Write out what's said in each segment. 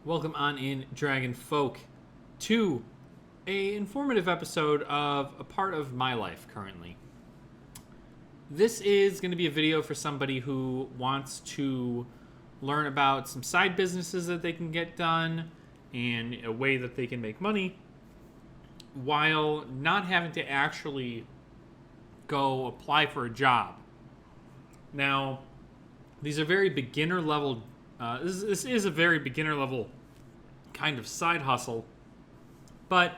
Welcome on in, Dragonfolk, to a informative episode of a part of my life currently. This is going to be a video for somebody who wants to learn about some side businesses that they can get done and a way that they can make money while not having to actually go apply for a job. Now, these are very beginner level. This is a very beginner level kind of side hustle, but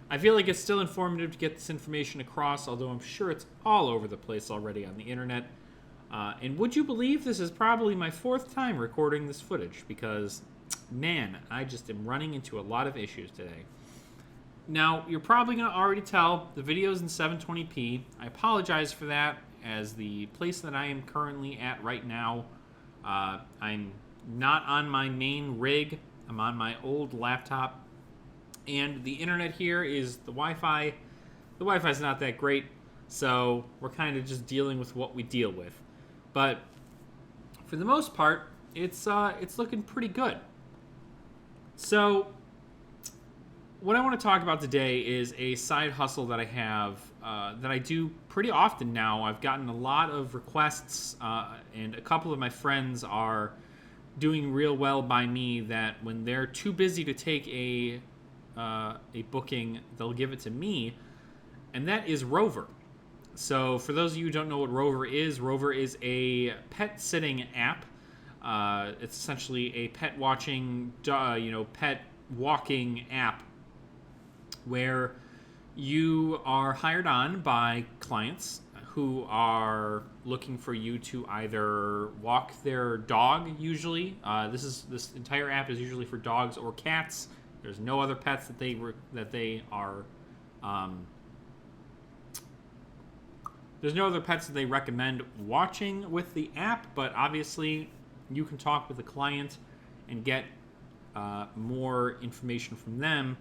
I feel like it's still informative to get this information across, although I'm sure it's all over the place already on the internet. And would you believe this is probably my fourth time recording this footage because, man, I just am running into a lot of issues today. Now, you're probably going to already tell the video's in 720p. I apologize for that, as the place that I am currently at right now, I'm not on my main rig. I'm on my old laptop. And the internet here is the Wi-Fi. The Wi-Fi's not that great, so we're kind of just dealing with what we deal with. But for the most part, it's looking pretty good. So what I want to talk about today is a side hustle that I have that I do pretty often now. I've gotten a lot of requests, and a couple of my friends are doing real well by me that when they're too busy to take a booking, they'll give it to me, and that is Rover. So for those of you who don't know what Rover is a pet sitting app. It's essentially a pet watching, pet walking app where you are hired on by clients who are looking for you to either walk their dog. Usually, this entire app is usually for dogs or cats. There's no other pets that they are. There's no other pets that they recommend watching with the app, but obviously you can talk with the client and get more information from them.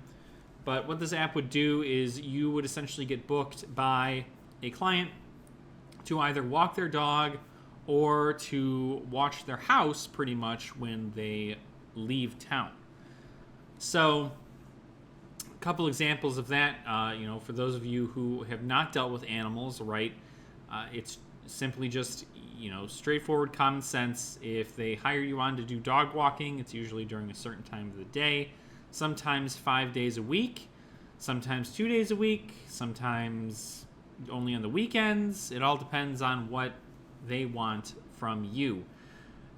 But what this app would do is you would essentially get booked by a client to either walk their dog or to watch their house pretty much when they leave town. So a couple examples of that, for those of you who have not dealt with animals, right, it's simply just, straightforward common sense. If they hire you on to do dog walking, it's usually during a certain time of the day, sometimes 5 days a week, sometimes 2 days a week, sometimes only on the weekends. It all depends on what they want from you.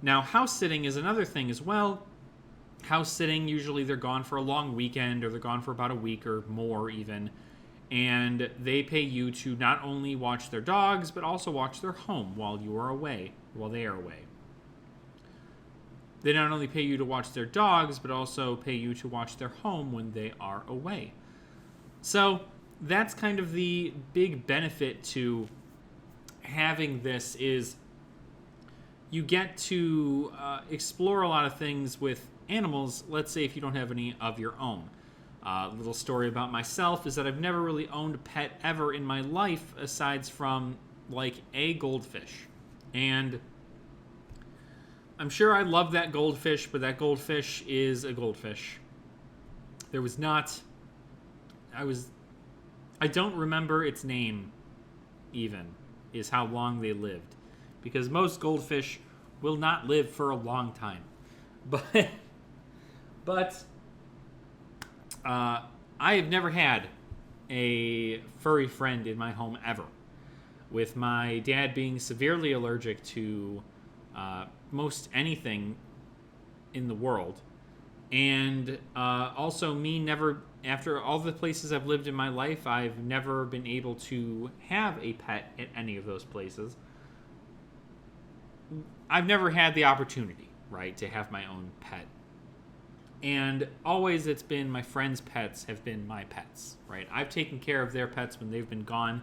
Now, house sitting is another thing as well. House sitting, usually they're gone for a long weekend, or they're gone for about a week or more even, and they pay you to not only watch their dogs, but also watch their home while they are away. They not only pay you to watch their dogs, but also pay you to watch their home when they are away. So that's kind of the big benefit to having this, is you get to explore a lot of things with animals. Let's say if you don't have any of your own. Little story about myself is that I've never really owned a pet ever in my life, aside from like a goldfish. And I'm sure I love that goldfish, but that goldfish is a goldfish. I don't remember its name, even, is how long they lived. Because most goldfish will not live for a long time. But I have never had a furry friend in my home ever. With my dad being severely allergic to most anything in the world, and also me never, after all the places I've lived in my life, I've never been able to have a pet at any of those places. I've never had the opportunity, right, to have my own pet. And always it's been my friends' pets have been my pets, right? I've taken care of their pets when they've been gone.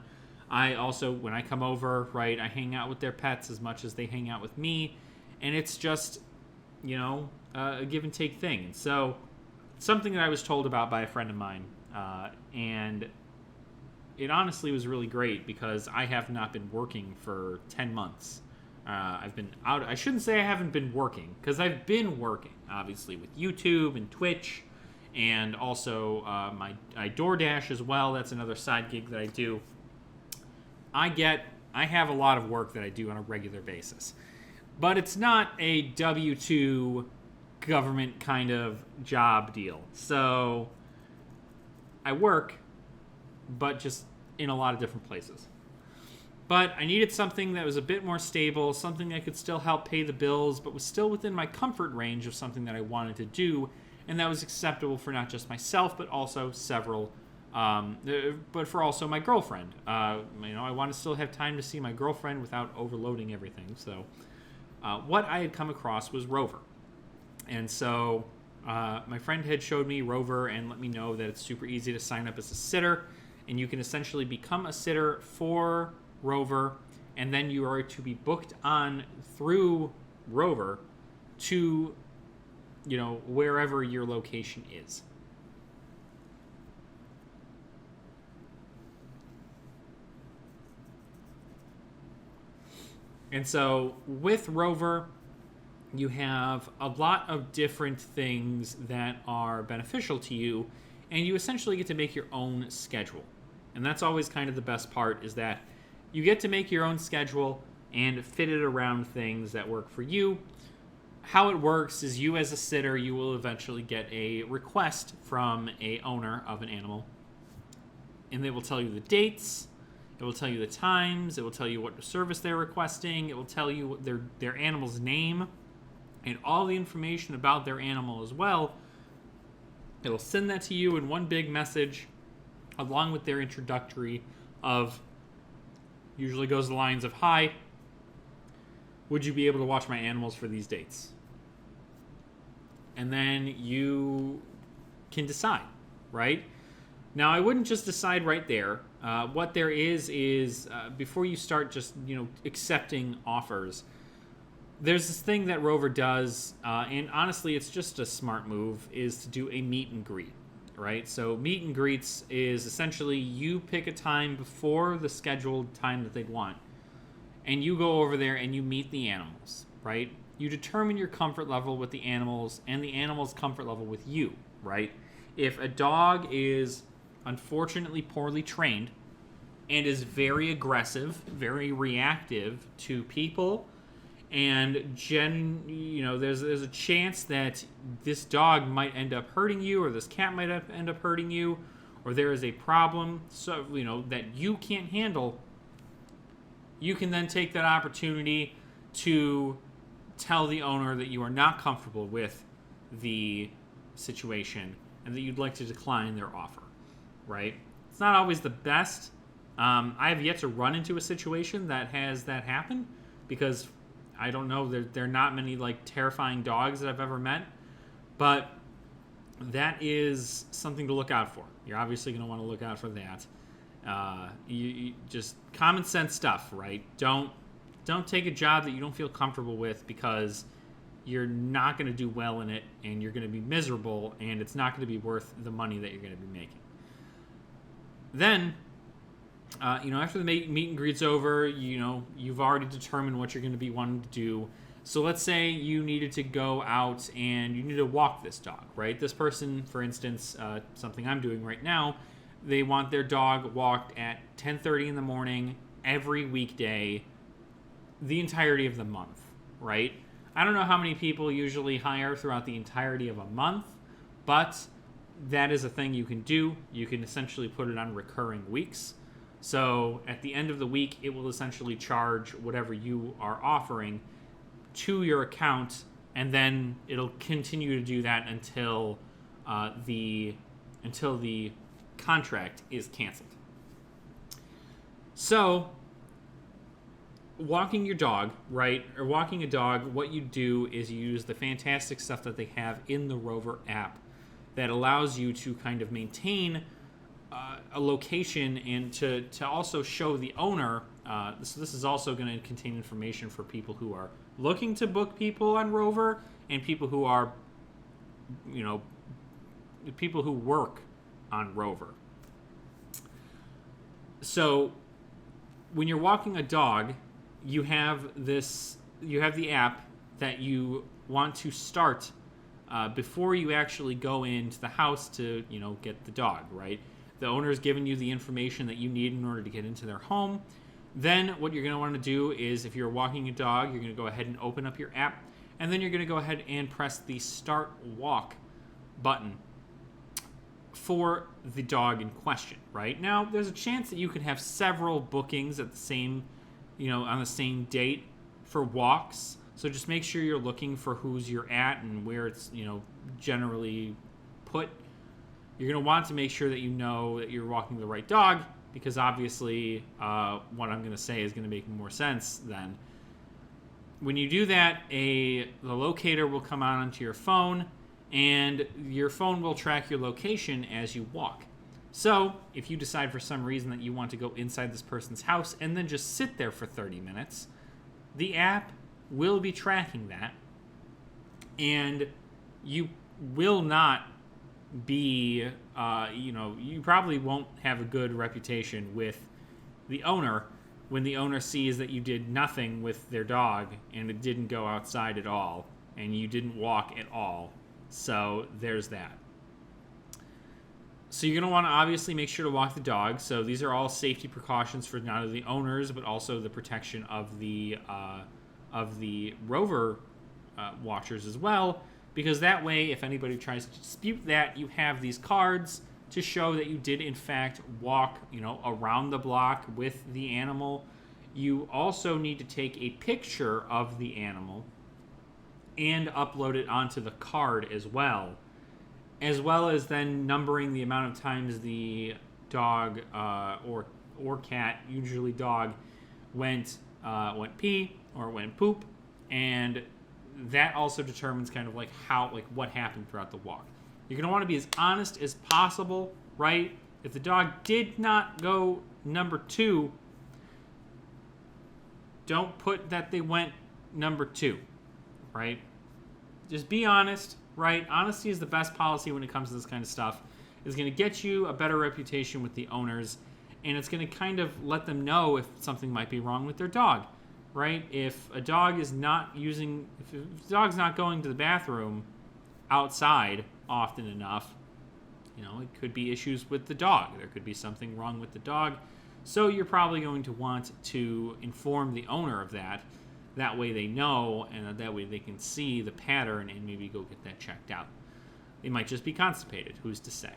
I also, when I come over, right, I hang out with their pets as much as they hang out with me. And it's just, a give and take thing. And so, something that I was told about by a friend of mine, and it honestly was really great because I have not been working for 10 months. I've been out. I shouldn't say I haven't been working, because I've been working, obviously, with YouTube and Twitch, and also I DoorDash as well. That's another side gig that I do. I have a lot of work that I do on a regular basis, but it's not a W-2 government kind of job deal. So I work, but just in a lot of different places. But I needed something that was a bit more stable, something that could still help pay the bills, but was still within my comfort range of something that I wanted to do, and that was acceptable for not just myself, but also but for also my girlfriend. I want to still have time to see my girlfriend without overloading everything. So what I had come across was Rover. And so my friend had showed me Rover and let me know that it's super easy to sign up as a sitter, and you can essentially become a sitter for Rover, and then you are to be booked on through Rover to, wherever your location is. And so with Rover, you have a lot of different things that are beneficial to you, and you essentially get to make your own schedule. And that's always kind of the best part, is that you get to make your own schedule and fit it around things that work for you. How it works is, you as a sitter, you will eventually get a request from a owner of an animal, and they will tell you the dates, it will tell you the times, it will tell you what service they're requesting, it will tell you their animal's name and all the information about their animal as well. It'll send that to you in one big message, along with their introductory of, usually goes the lines of, "Hi, would you be able to watch my animals for these dates?" And then you can decide, right? Now, I wouldn't just decide right there. What there is before you start just, accepting offers, there's this thing that Rover does, and honestly, it's just a smart move, is to do a meet and greet, right? So meet and greets is essentially, you pick a time before the scheduled time that they'd want, and you go over there and you meet the animals, right? You determine your comfort level with the animals and the animal's comfort level with you, right? If a dog is unfortunately poorly trained and is very aggressive, very reactive to people, and there's a chance that this dog might end up hurting you, or this cat might end up hurting you, or there is a problem that you can't handle, you can then take that opportunity to tell the owner that you are not comfortable with the situation and that you'd like to decline their offer, right? It's not always the best. I have yet to run into a situation that has that happen, because I don't know, there are not many terrifying dogs that I've ever met, but that is something to look out for. You're obviously going to want to look out for that. You just common sense stuff, right? Don't take a job that you don't feel comfortable with, because you're not going to do well in it, and you're going to be miserable, and it's not going to be worth the money that you're going to be making. Then, after the meet and greet's over, you've already determined what you're going to be wanting to do. So let's say you needed to go out and you need to walk this dog, right? This person, for instance, something I'm doing right now, they want their dog walked at 10:30 in the morning every weekday, the entirety of the month, right? I don't know how many people usually hire throughout the entirety of a month, but that is a thing you can do. You can essentially put it on recurring weeks. So at the end of the week, it will essentially charge whatever you are offering to your account, and then it'll continue to do that until the contract is canceled. So walking your dog, right, or walking a dog, what you do is you use the fantastic stuff that they have in the Rover app that allows you to kind of maintain a location, and to also show the owner. So this is also going to contain information for people who are looking to book people on Rover, and people who are, people who work on Rover. So when you're walking a dog, you have the app that you want to start before you actually go into the house to, get the dog, right? The owner's given you the information that you need in order to get into their home. Then what you're going to want to do is, if you're walking a dog, you're going to go ahead and open up your app, and then you're going to go ahead and press the Start Walk button for the dog in question, right? Now, there's a chance that you could have several bookings at the same, on the same date for walks. So just make sure you're looking for who's you're at and where it's, generally put. You're going to want to make sure that you know that you're walking the right dog, because obviously what I'm going to say is going to make more sense then. When you do that, the locator will come on onto your phone, and your phone will track your location as you walk. So if you decide for some reason that you want to go inside this person's house and then just sit there for 30 minutes, the app will be tracking that, and you will not be, you probably won't have a good reputation with the owner when the owner sees that you did nothing with their dog and it didn't go outside at all and you didn't walk at all. So there's that. So you're going to want to obviously make sure to walk the dog. So these are all safety precautions for not only the owners, but also the protection of the Rover watchers as well. Because that way, if anybody tries to dispute that, you have these cards to show that you did in fact walk, around the block with the animal. You also need to take a picture of the animal and upload it onto the card as well as then numbering the amount of times the dog or cat, usually dog, went pee or went poop, and that also determines kind of what happened throughout the walk. You're going to want to be as honest as possible, right? If the dog did not go number 2, don't put that they went number 2, right? Just be honest, right? Honesty is the best policy when it comes to this kind of stuff. It's going to get you a better reputation with the owners, and it's going to kind of let them know if something might be wrong with their dog, right? If a dog is not if the dog's not going to the bathroom outside often enough, it could be issues with the dog. There could be something wrong with the dog. So you're probably going to want to inform the owner of that. That way they know, and that way they can see the pattern and maybe go get that checked out. They might just be constipated. Who's to say?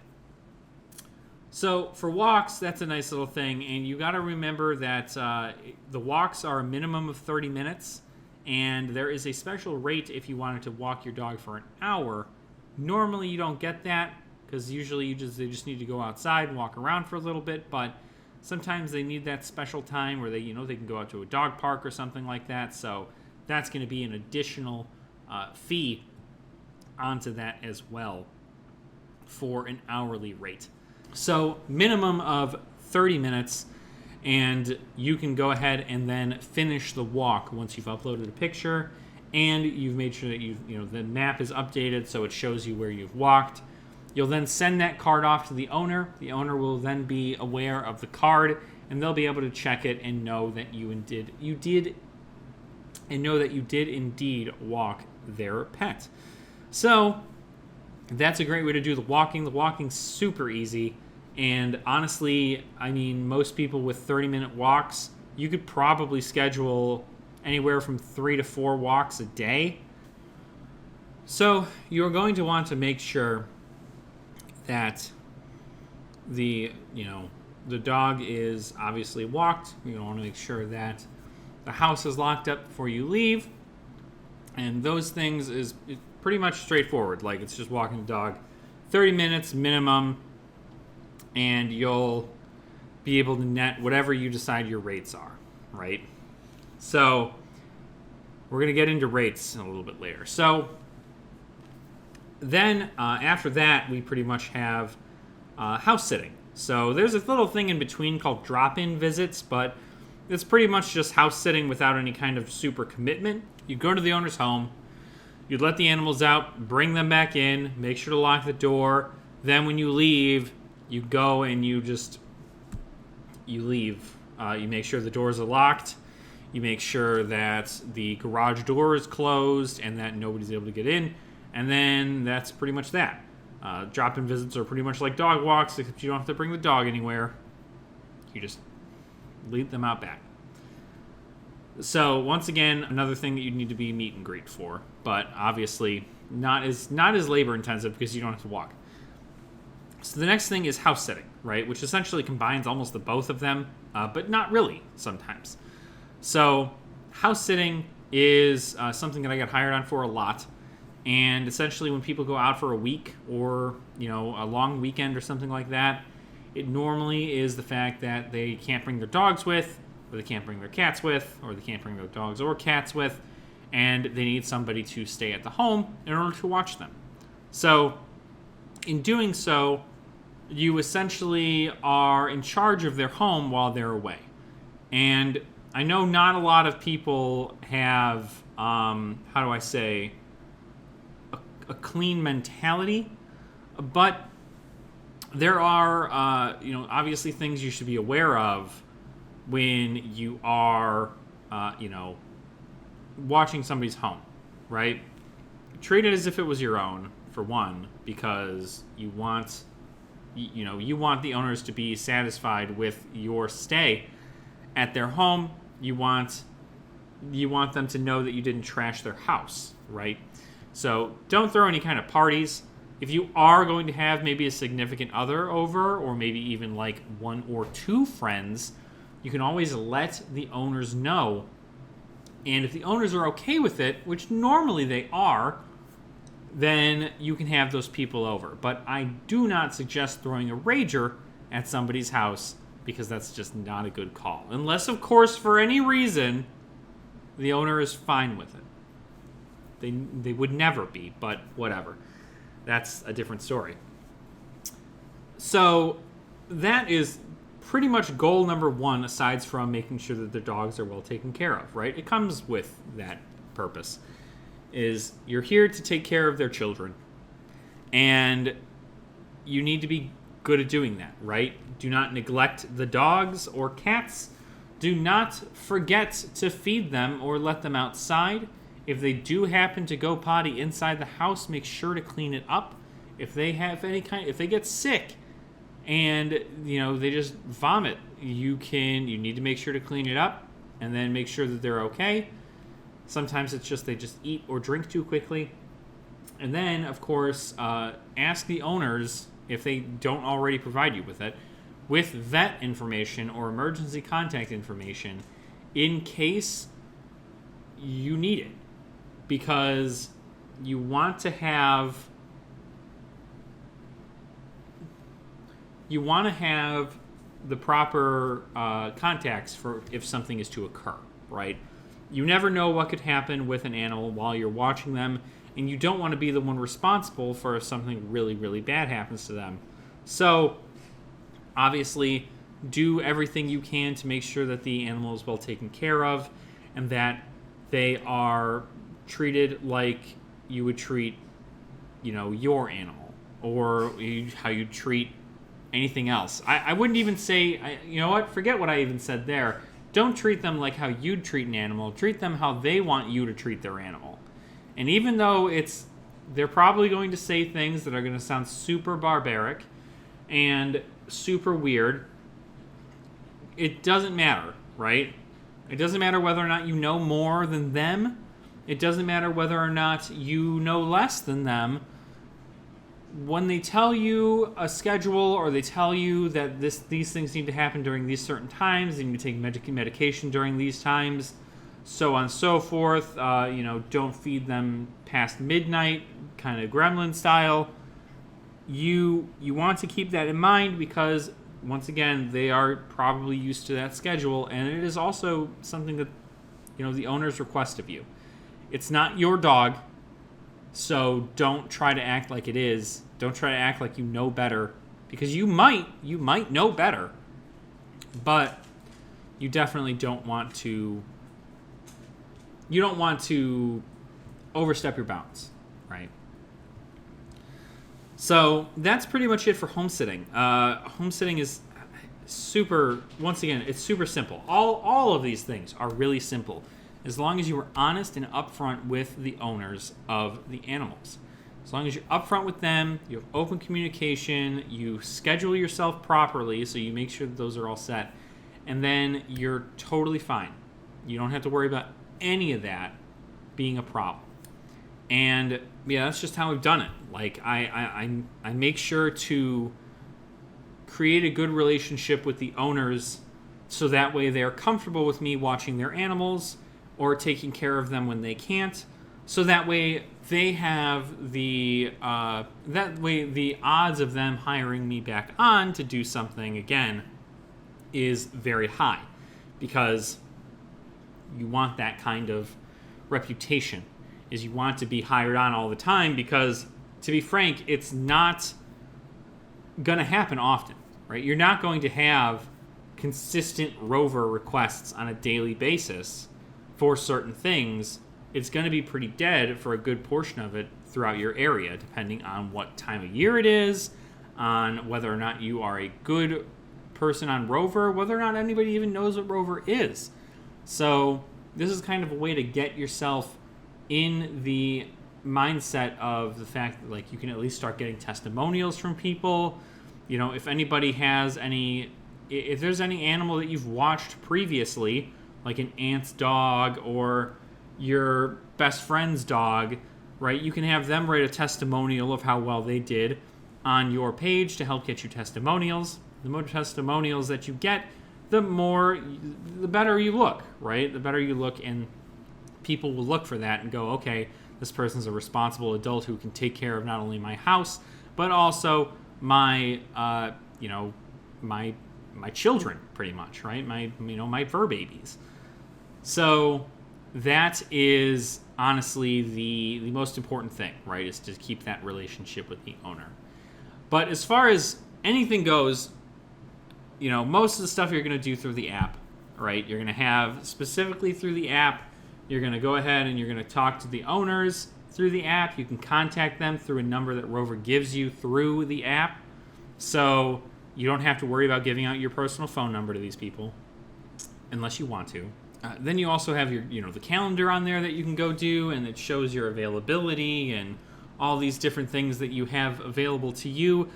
So for walks, that's a nice little thing. And you got to remember that the walks are a minimum of 30 minutes. And there is a special rate if you wanted to walk your dog for an hour. Normally you don't get that, because usually they just need to go outside and walk around for a little bit. But sometimes they need that special time where they can go out to a dog park or something like that. So that's going to be an additional fee onto that as well for an hourly rate. So minimum of 30 minutes, and you can go ahead and then finish the walk once you've uploaded a picture and you've made sure that the map is updated so it shows you where you've walked. You'll then send that card off to the owner. The owner will then be aware of the card, and they'll be able to check it and know that you did indeed walk their pet. So that's a great way to do the walking. The walking's super easy, and honestly, most people with 30-minute walks, you could probably schedule anywhere from 3 to 4 walks a day. So you're going to want to make sure that the dog is obviously walked. You want to make sure that the house is locked up before you leave, and those things is pretty much straightforward. It's just walking the dog 30 minutes minimum, and you'll be able to net whatever you decide your rates are, right? So we're going to get into rates a little bit later. So then after that, we pretty much have house sitting. So there's a little thing in between called drop-in visits, but it's pretty much just house sitting without any kind of super commitment. You go to the owner's home, you let the animals out, bring them back in, make sure to lock the door. Then when you leave, you go and you leave. You make sure the doors are locked. You make sure that the garage door is closed and that nobody's able to get in. And then that's pretty much that. Drop-in visits are pretty much like dog walks, except you don't have to bring the dog anywhere. You just lead them out back. So once again, another thing that you need to be meet and greet for, but obviously not as labor intensive because you don't have to walk. So the next thing is house sitting, right? Which essentially combines almost the both of them, but not really sometimes. So house sitting is something that I got hired on for a lot. And essentially when people go out for a week or, a long weekend or something like that, it normally is the fact that they can't bring their dogs with, or they can't bring their cats with, or they can't bring their dogs or cats with, and they need somebody to stay at the home in order to watch them. So in doing so, you essentially are in charge of their home while they're away. And I know not a lot of people have, a clean mentality, but there are, obviously things you should be aware of when you are, watching somebody's home, right? Treat it as if it was your own, for one, because you want the owners to be satisfied with your stay at their home. You want them to know that you didn't trash their house, right? So don't throw any kind of parties. If you are going to have maybe a significant other over, or maybe even like one or two friends, you can always let the owners know. And if the owners are okay with it, which normally they are, then you can have those people over. But I do not suggest throwing a rager at somebody's house, because that's just not a good call. Unless, of course, for any reason, the owner is fine with it. They would never be, but whatever. That's a different story. So that is pretty much goal number one, aside from making sure that their dogs are well taken care of, right? It comes with that purpose. Is you're here to take care of their children. And you need to be good at doing that, right? Do not neglect the dogs or cats. Do not forget to feed them or let them outside. If they do happen to go potty inside the house, make sure to clean it up. If they get sick and they just vomit, you need to make sure to clean it up and then make sure that they're okay. Sometimes it's just they just eat or drink too quickly. And then, of course, ask the owners, if they don't already provide you with it, with vet information or emergency contact information in case you need it. Because you want to have the proper contacts for if something is to occur, right? You never know what could happen with an animal while you're watching them, and you don't want to be the one responsible for if something really, really bad happens to them. So, obviously, do everything you can to make sure that the animal is well taken care of and that they are treated like you would treat, your animal, or how you treat anything else. I wouldn't even say, forget what I even said there. Don't treat them like how you'd treat an animal. Treat them how they want you to treat their animal. And even though they're probably going to say things that are going to sound super barbaric and super weird, it doesn't matter, right? It doesn't matter whether or not you know more than them. It doesn't matter whether or not you know less than them. When they tell you a schedule, or they tell you that these things need to happen during these certain times, and you take medication during these times, so on and so forth, don't feed them past midnight, kind of gremlin style. You want to keep that in mind, because once again, they are probably used to that schedule, and it is also something that the owners request of you. It's not your dog, so don't try to act like it is. Don't try to act like you know better, because you might know better, but you definitely don't want to. You don't want to overstep your bounds, right? So that's pretty much it for homesitting. Homesitting is, once again, it's super simple. All of these things are really simple, as long as you are honest and upfront with the owners of the animals. As long as you're upfront with them, you have open communication, you schedule yourself properly, so you make sure that those are all set, and then you're totally fine. You don't have to worry about any of that being a problem. And yeah, that's just how we've done it. Like I make sure to create a good relationship with the owners, so that way they're comfortable with me watching their animals or taking care of them when they can't. So that way they have the odds of them hiring me back on to do something again is very high, because you want that kind of reputation. Is you want to be hired on all the time, because to be frank, it's not going to happen often, right? You're not going to have consistent Rover requests on a daily basis for certain things. It's going to be pretty dead for a good portion of it throughout your area, depending on what time of year it is, on whether or not you are a good person on Rover, whether or not anybody even knows what Rover is. So this is kind of a way to get yourself in the mindset of the fact that, like, you can at least start getting testimonials from people. You know, if anybody has if there's any animal that you've watched previously, like an aunt's dog or your best friend's dog, right, you can have them write a testimonial of how well they did on your page to help get you testimonials. The more testimonials that you get, the better you look, right? The better you look, and people will look for that and go, okay, this person's a responsible adult who can take care of not only my house, but also my children, pretty much, right? My fur babies. So that is honestly the most important thing, right? Is to keep that relationship with the owner. But as far as anything goes, most of the stuff you're going to do through the app, right? You're going to have specifically through the app. You're going to go ahead and you're going to talk to the owners through the app. You can contact them through a number that Rover gives you through the app. So you don't have to worry about giving out your personal phone number to these people unless you want to. Then you also have your, the calendar on there that you can go do, and it shows your availability and all these different things that you have available to you.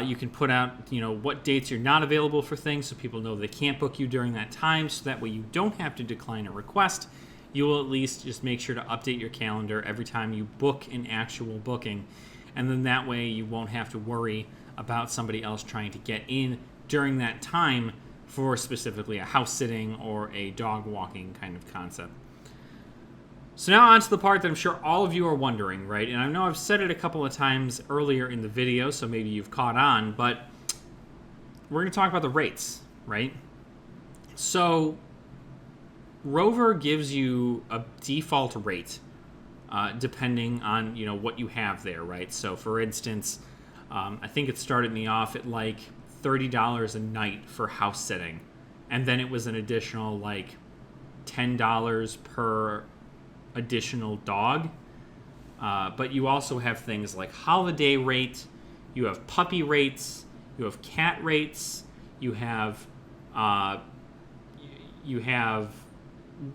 You can put out, what dates you're not available for things, so people know they can't book you during that time, so that way you don't have to decline a request. You will at least just make sure to update your calendar every time you book an actual booking, and then that way you won't have to worry about somebody else trying to get in during that time for specifically a house sitting or a dog walking kind of concept. So now on to the part that I'm sure all of you are wondering, right? And I know I've said it a couple of times earlier in the video, so maybe you've caught on, but we're going to talk about the rates, right? So Rover gives you a default rate depending on, what you have there, right? So for instance, I think it started me off at like $30 a night for house sitting, and then it was an additional like $10 per additional dog. But you also have things like holiday rate, you have puppy rates, you have cat rates, you have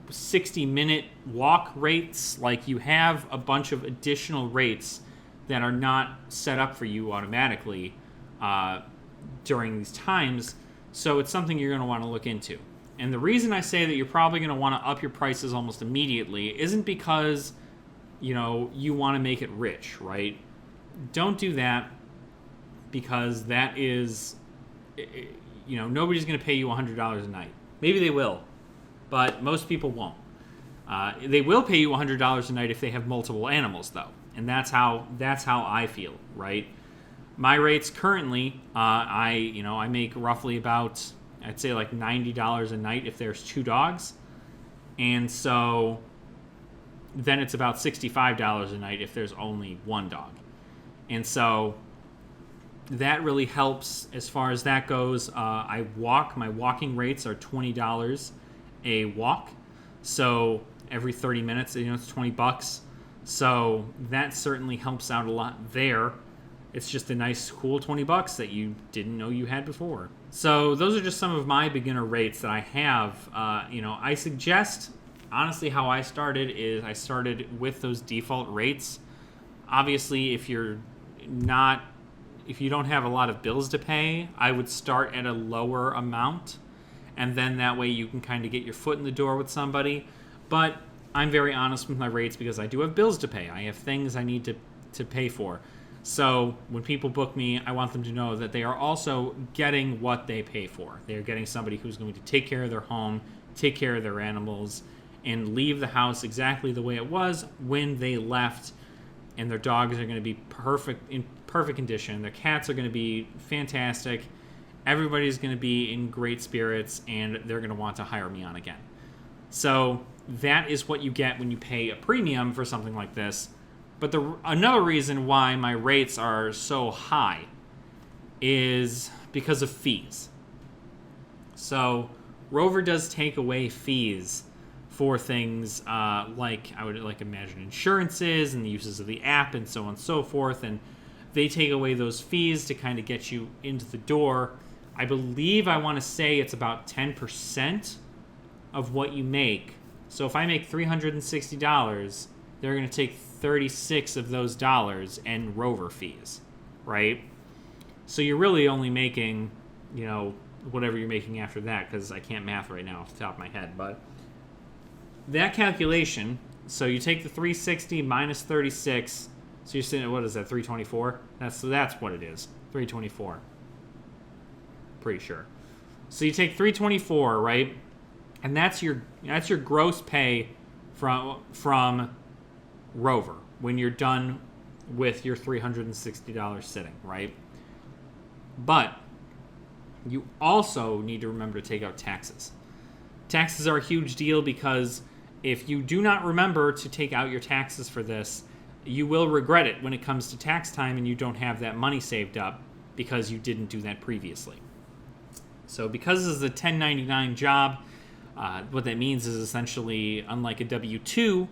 60-minute walk rates. Like, you have a bunch of additional rates that are not set up for you automatically during these times. So it's something you're going to want to look into. And the reason I say that you're probably going to want to up your prices almost immediately isn't because, you want to make it rich, right? Don't do that, because that is, nobody's going to pay you $100 a night. Maybe they will, but most people won't. They will pay you $100 a night if they have multiple animals, though. And that's how I feel, right? My rates currently, I make roughly about, I'd say like $90 a night if there's 2 dogs. And so then it's about $65 a night if there's only 1 dog. And so that really helps as far as that goes. My walking rates are $20 a walk. So every 30 minutes, it's $20. So that certainly helps out a lot there. it's just a nice, cool $20 that you didn't know you had before. So those are just some of my beginner rates that I have. I suggest, honestly, how I started is I started with those default rates. Obviously, if you don't have a lot of bills to pay, I would start at a lower amount, and then that way you can kind of get your foot in the door with somebody. But I'm very honest with my rates because I do have bills to pay. I have things I need to pay for. So when people book me, I want them to know that they are also getting what they pay for. They are getting somebody who's going to take care of their home, take care of their animals, and leave the house exactly the way it was when they left. And their dogs are going to be in perfect condition. Their cats are going to be fantastic. Everybody's going to be in great spirits, and they're going to want to hire me on again. So that is what you get when you pay a premium for something like this. But another reason why my rates are so high is because of fees. So Rover does take away fees for things like, I would like imagine, insurances and the uses of the app and so on and so forth. And they take away those fees to kind of get you into the door. I believe I want to say it's about 10% of what you make. So if I make $360, they're going to take 36 of those dollars and Rover fees, right? So you're really only making, whatever you're making after that, because I can't math right now off the top of my head. But that calculation, so you take the 360 minus 36, so you're sitting at, what is that, 324? That's what it is, 324. Pretty sure. So you take 324, right? And that's your gross pay from Rover when you're done with your $360 sitting, right? But you also need to remember to take out taxes. Taxes are a huge deal because if you do not remember to take out your taxes for this, you will regret it when it comes to tax time and you don't have that money saved up because you didn't do that previously. So because this is a 1099 job, what that means is essentially, unlike a W-2,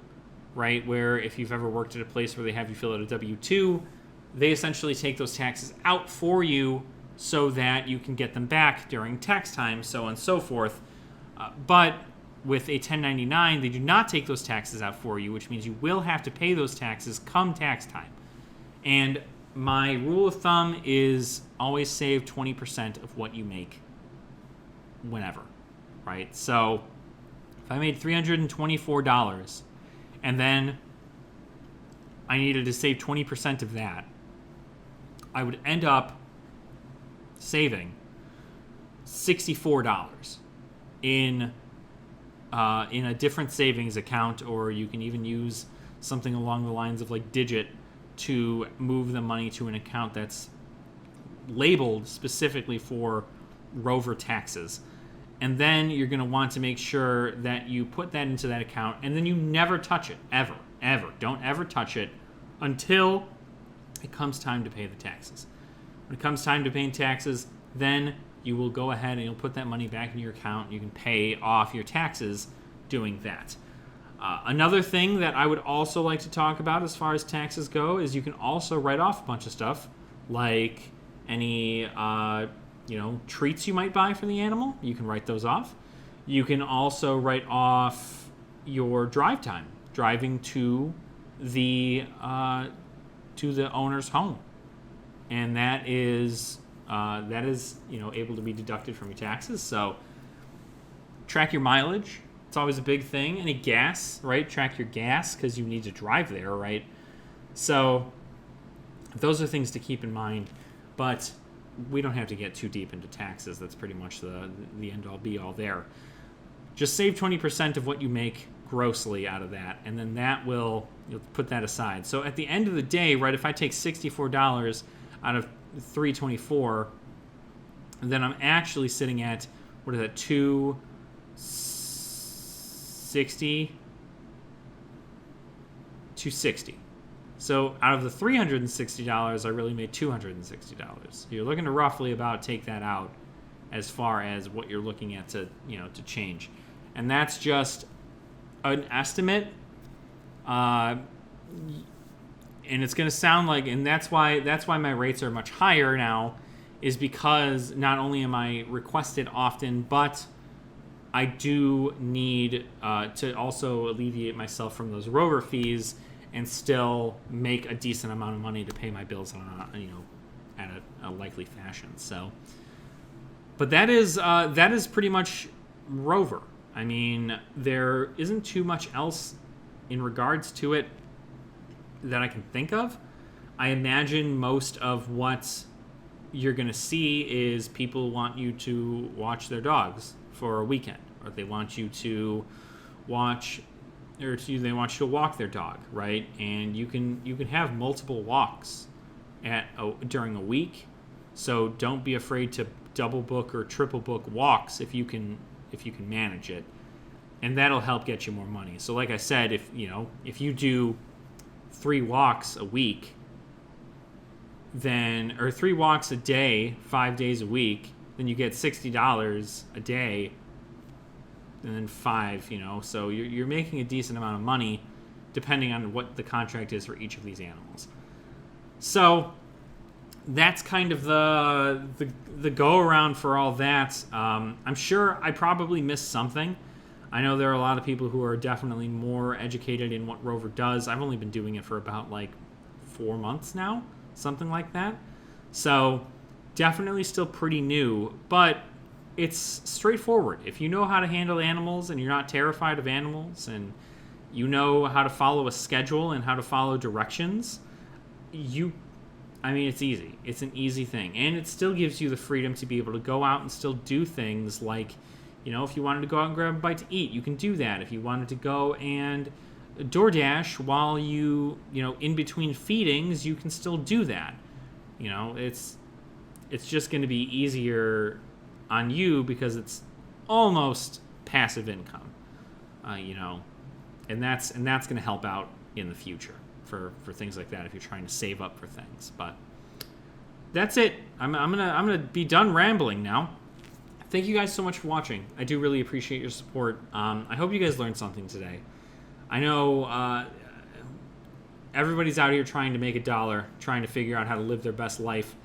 right, where if you've ever worked at a place where they have you fill out a W-2, they essentially take those taxes out for you so that you can get them back during tax time, so on and so forth. But with a 1099, they do not take those taxes out for you, which means you will have to pay those taxes come tax time. And my rule of thumb is always save 20% of what you make whenever, right? So if I made $324 and then I needed to save 20% of that, I would end up saving $64 in a different savings account, or you can even use something along the lines of like Digit to move the money to an account that's labeled specifically for Rover taxes. And then you're going to want to make sure that you put that into that account, and then you never touch it, ever. Don't ever touch it until it comes time to pay the taxes. When it comes time to paying taxes, then you will go ahead and you'll put that money back in your account. You can pay off your taxes doing that. Another thing that I would also like to talk about as far as taxes go is you can also write off a bunch of stuff, like any treats you might buy for the animal. You can write those off. You can also write off your drive time, driving to the owner's home, and that is able to be deducted from your taxes. So track your mileage. It's always a big thing. Any gas, right? Track your gas because you need to drive there, right? So those are things to keep in mind, but we don't have to get too deep into taxes. That's pretty much the end-all be-all there. Just save 20% of what you make grossly out of that, and then you'll put that aside. So at the end of the day, right, if I take $64 out of $324, then I'm actually sitting at, what is that, $260. So out of the $360, I really made $260. You're looking to roughly about take that out as far as what you're looking at to change. And that's just an estimate. and it's going to sound like, and that's why my rates are much higher now, is because not only am I requested often, but I do need to also alleviate myself from those Rover fees and still make a decent amount of money to pay my bills at a likely fashion. So, but that is pretty much Rover. I mean, there isn't too much else in regards to it that I can think of. I imagine most of what you're going to see is people want you to watch their dogs for a weekend, or they want you to watch, or they want you to walk their dog, right? And you can have multiple walks during a week. So don't be afraid to double book or triple book walks if you can manage it, and that'll help get you more money. So like I said, if you do 3 walks a week, or 3 walks a day, 5 days a week, then you get $60 a day, and then 5, so you're making a decent amount of money depending on what the contract is for each of these animals. So that's kind of the go around for all that. I'm sure I probably missed something. I know there are a lot of people who are definitely more educated in what Rover does. I've only been doing it for about 4 months now, something like that. So definitely still pretty new, but it's straightforward. If you know how to handle animals and you're not terrified of animals, and you know how to follow a schedule and how to follow directions, it's easy. It's an easy thing. And it still gives you the freedom to be able to go out and still do things like, if you wanted to go out and grab a bite to eat, you can do that. If you wanted to go and DoorDash while in between feedings, you can still do that. It's just going to be easier on you because it's almost passive income, and that's going to help out in the future for things like that if you're trying to save up for things. But that's it. I'm gonna be done rambling now. Thank you guys so much for watching. I do really appreciate your support. I hope you guys learned something today. I know everybody's out here trying to make a dollar, trying to figure out how to live their best life.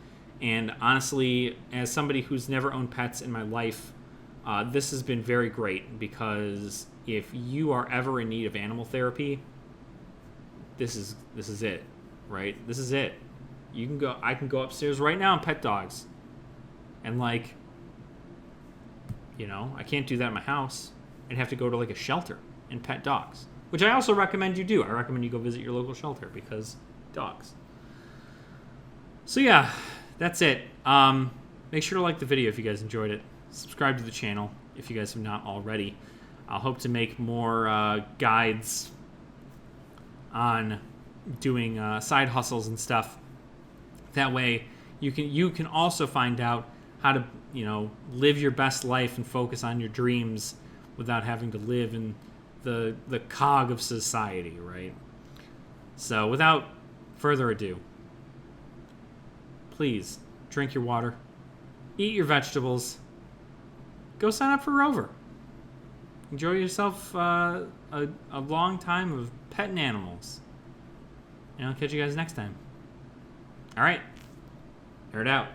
And honestly, as somebody who's never owned pets in my life, this has been very great, because if you are ever in need of animal therapy, this is it, right? This is it. I can go upstairs right now and pet dogs. And I can't do that in my house. I'd have to go to a shelter and pet dogs, which I also recommend you do. I recommend you go visit your local shelter because dogs. So yeah, that's it. Make sure to like the video if you guys enjoyed it. Subscribe to the channel if you guys have not already. I'll hope to make more guides on doing side hustles and stuff. That way you can also find out how to live your best life and focus on your dreams without having to live in the cog of society, right? So without further ado, please drink your water, eat your vegetables, go sign up for Rover. Enjoy yourself a long time of petting animals. And I'll catch you guys next time. All right. Air it out.